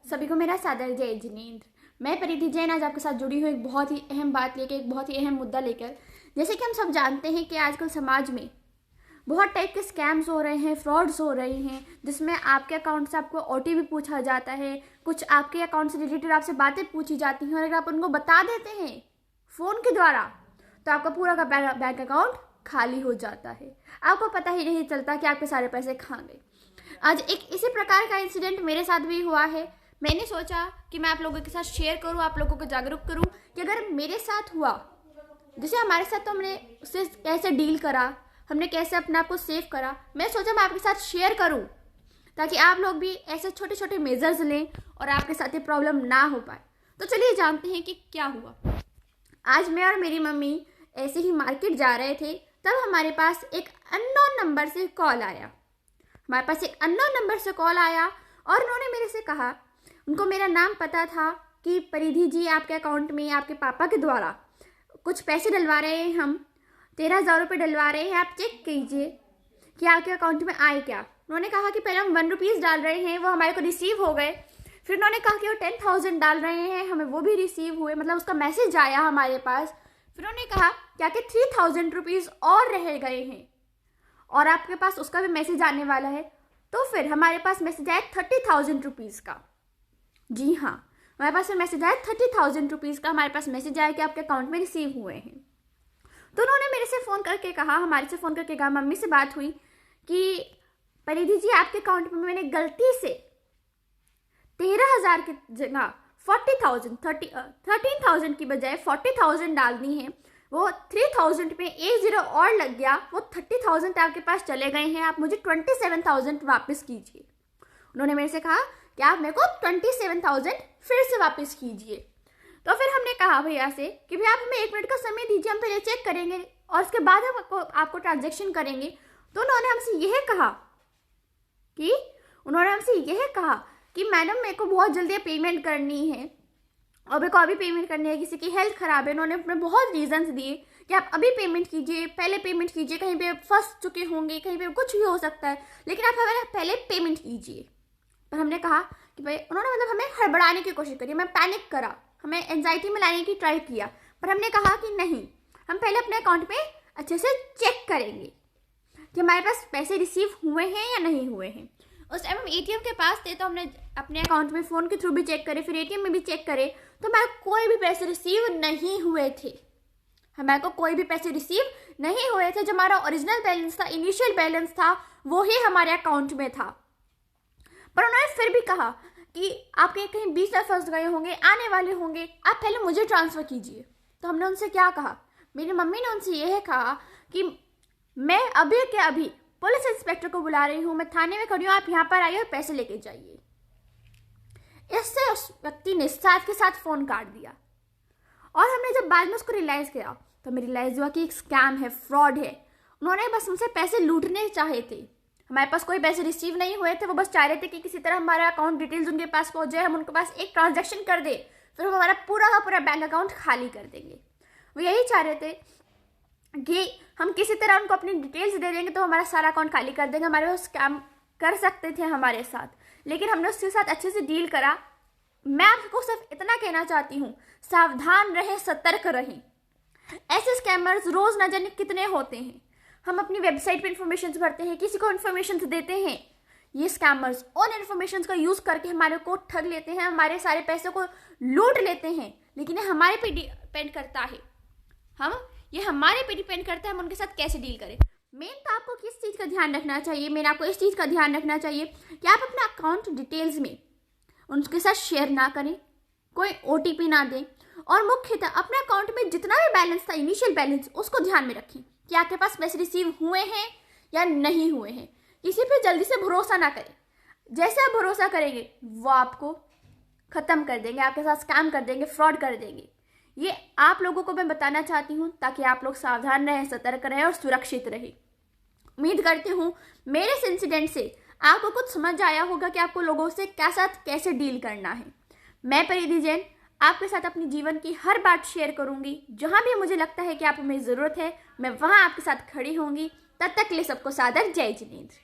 सभी को मेरा सादर जय जिनेंद्र। मैं परिधि जैन आज आपके साथ जुड़ी हूँ एक बहुत ही अहम बात लेकर, एक बहुत ही अहम मुद्दा लेकर। जैसे कि हम सब जानते हैं कि आजकल समाज में बहुत टाइप के स्कैम्स हो रहे हैं, फ्रॉड्स हो रहे हैं, जिसमें आपके अकाउंट से आपको ओटीपी पूछा जाता है, कुछ आपके अकाउंट से रिलेटेड आपसे बातें पूछी जाती हैं और अगर आप उनको बता देते हैं फ़ोन के द्वारा तो आपका पूरा का बैंक अकाउंट खाली हो जाता है। आपको पता ही नहीं चलता कि आपके सारे पैसे कहाँ गए। आज एक इसी प्रकार का इंसिडेंट मेरे साथ भी हुआ है। मैंने सोचा कि मैं आप लोगों के साथ शेयर करूं, आप लोगों को जागरूक करूं कि अगर मेरे साथ हुआ, जैसे हमारे साथ, तो हमने उससे कैसे डील करा, हमने कैसे अपने आप को सेव करा। मैं सोचा मैं आपके साथ शेयर करूं ताकि आप लोग भी ऐसे छोटे छोटे मेजर्स लें और आपके साथ ये प्रॉब्लम ना हो पाए। तो चलिए जानते हैं कि क्या हुआ। आज मैं और मेरी मम्मी ऐसे ही मार्केट जा रहे थे, तब हमारे पास एक अननोन नंबर से कॉल आया। हमारे पास एक अननोन नंबर से कॉल आया और उन्होंने मेरे से कहा, उनको मेरा नाम पता था कि परिधि जी आपके अकाउंट में आपके पापा के द्वारा कुछ पैसे डलवा रहे हैं, हम 13,000 रुपये डलवा रहे हैं, आप चेक कीजिए कि आपके अकाउंट में आए क्या। उन्होंने कहा कि पहले हम 1 रुपीज़ डाल रहे हैं, वो हमारे को रिसीव हो गए। फिर उन्होंने कहा कि वो 10,000 डाल रहे हैं, हमें वो भी रिसीव हुए, मतलब उसका मैसेज आया हमारे पास। फिर उन्होंने कहा क्या कि 3,000 रुपीज़ और रह गए हैं और आपके पास उसका भी मैसेज आने वाला है। तो फिर हमारे पास मैसेज आया 30,000 रुपीज़ का। जी हाँ, हमारे पास मैसेज आया 30,000 रुपीज़ का। हमारे पास मैसेज आया कि आपके अकाउंट में रिसीव हुए हैं। तो उन्होंने मेरे से फ़ोन करके कहा, हमारे से फ़ोन करके कहा, मम्मी से बात हुई कि परिधि जी आपके अकाउंट में मैंने गलती से 13,000 की जगह 13,000 की बजाय 40,000 डाल दी है। वो 3,000 में एक जीरो और लग गया, वो 30,000 आपके पास चले गए हैं, आप मुझे 27,000 वापस कीजिए। उन्होंने मेरे से कहा कि आप मेरे को 27,000 फिर से वापस कीजिए। तो फिर हमने कहा भैया से कि भैया आप हमें 1 मिनट का समय दीजिए, हम पहले चेक करेंगे और उसके बाद हम आपको ट्रांजेक्शन करेंगे। तो उन्होंने हमसे यह कहा कि मैडम मेरे को बहुत जल्दी पेमेंट करनी है और मेरे को अभी पेमेंट करनी है, किसी की हेल्थ ख़राब है। उन्होंने अपने बहुत रीजंस दिए कि आप अभी पेमेंट कीजिए, पहले पेमेंट कीजिए, कहीं पे फंस चुके होंगे, कहीं पे कुछ भी हो सकता है, लेकिन आप हमें पहले पेमेंट कीजिए। पर हमने कहा कि भाई, उन्होंने मतलब हमें हड़बड़ाने की कोशिश करी, हमें पैनिक करा, हमें एंजाइटी में लाने की ट्राई किया। पर हमने कहा कि नहीं, हम पहले अपने अकाउंट में अच्छे से चेक करेंगे कि हमारे पास पैसे रिसीव हुए हैं या नहीं हुए हैं। उस टाइम हम एटीएम के पास थे, तो हमने अपने अकाउंट में फ़ोन के थ्रू भी चेक करे, फिर एटीएम में भी चेक करे, तो हमारे कोई भी पैसे रिसीव नहीं हुए थे। हमारे को कोई भी पैसे रिसीव नहीं हुए थे। जो हमारा ओरिजिनल बैलेंस था, इनिशियल बैलेंस था, वो ही हमारे अकाउंट में था। पर उन्होंने फिर भी कहा कि आप कहीं बीच में फंस गए होंगे, आने वाले होंगे, आप पहले मुझे ट्रांसफ़र कीजिए। तो हमने उनसे क्या कहा, मेरी मम्मी ने उनसे यह कहा कि मैं अभी के अभी पुलिस इंस्पेक्टर को बुला रही हूँ, मैं थाने में खड़ी हूँ, आप यहाँ पर आइए और पैसे लेके जाइए। इससे उस व्यक्ति ने साथ के साथ फ़ोन काट दिया। और हमने जब बाद में उसको रियलाइज़ किया तो हमें रियलाइज़ हुआ कि एक स्कैम है, फ्रॉड है। उन्होंने बस हमसे पैसे लूटने चाहे थे। हमारे पास कोई पैसे रिसीव नहीं हुए थे, वो बस चाह रहे थे कि किसी तरह हमारा अकाउंट डिटेल्स उनके पास पहुँच जाए, हम उनके पास एक ट्रांजेक्शन कर दे, फिर हम हमारा पूरा का पूरा बैंक अकाउंट खाली कर देंगे। वो यही चाह रहे थे कि हम किसी तरह उनको अपनी डिटेल्स दे देंगे तो हमारा सारा अकाउंट खाली कर देंगे। हमारे वो स्कैम कर सकते थे हमारे साथ, लेकिन हमने उसके साथ अच्छे से डील करा। मैं आपको सिर्फ इतना कहना चाहती हूँ, सावधान रहें, सतर्क रहें। ऐसे स्कैमर्स रोज़ न जाने कितने होते हैं। हम अपनी वेबसाइट पे इन्फॉर्मेशन भरते हैं, किसी को इन्फॉर्मेशन देते हैं, ये स्कैमर्स उन इन्फॉर्मेशन का यूज़ करके हमारे को ठग लेते हैं, हमारे सारे पैसे को लूट लेते हैं। लेकिन ये हमारे पे डिपेंड करता है, हम उनके साथ कैसे डील करें। मेन तो आपको किस चीज़ का ध्यान रखना चाहिए, मेन आपको इस चीज़ का ध्यान रखना चाहिए कि आप अपना अकाउंट डिटेल्स में उनके साथ शेयर ना करें, कोई ओटीपी ना दें, और मुख्यतः अपने अकाउंट में जितना भी बैलेंस था, इनिशियल बैलेंस, उसको ध्यान में रखें कि आपके पास पैसे रिसीव हुए हैं या नहीं हुए हैं। किसी पे जल्दी से भरोसा ना करें। जैसे आप भरोसा करेंगे वो आपको ख़त्म कर देंगे, आपके साथ स्कैम कर देंगे, फ्रॉड कर देंगे। ये आप लोगों को मैं बताना चाहती हूँ ताकि आप लोग सावधान रहें, सतर्क रहें और सुरक्षित रहें। उम्मीद करती हूँ मेरे इस इंसिडेंट से आपको कुछ समझ आया होगा कि आपको लोगों से कैसे डील करना है। मैं परिधि जैन आपके साथ अपनी जीवन की हर बात शेयर करूंगी। जहां भी मुझे लगता है कि आपको मेरी ज़रूरत है, मैं वहां आपके साथ खड़ी होंगी। तब तक के लिए सबको सादर जय जिनेंद्र।